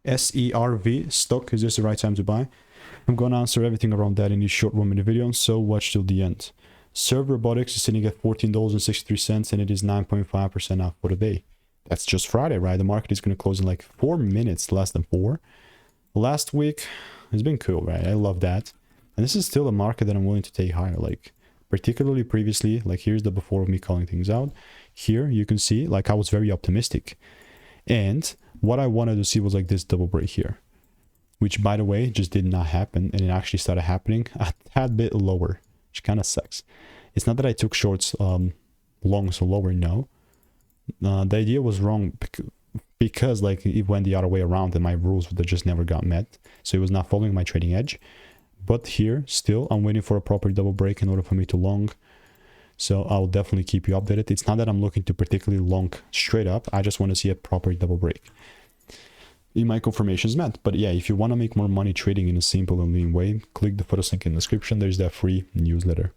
SERV Stock. Is this the right time to buy? I'm going to answer everything around that in this short 1 minute video, so watch till the end. SERV Robotics is sitting at $14.63 and it is 9.5% off for the day. That's just Friday, right? The market is going to close in like 4 minutes, less than 4. Last week has been cool, right? I love that. And this is still a market that I'm willing to take higher, like particularly previously, like here's the before of me calling things out. Here you can see like I was very optimistic. And what I wanted to see was like this double break here, which by the way, just did not happen. And it actually started happening a tad bit lower, which kind of sucks. It's not that I took shorts longs lower, no. The idea was wrong because like it went the other way around and my rules that just never got met. So it was not following my trading edge. But here, still, I'm waiting for a proper double break in order for me to long. So I'll definitely keep you updated. It's not that I'm looking to particularly long straight up. I just want to see a proper double break in my confirmations met. But yeah, if you want to make more money trading in a simple and lean way, click the photos link in the description. There's that free newsletter.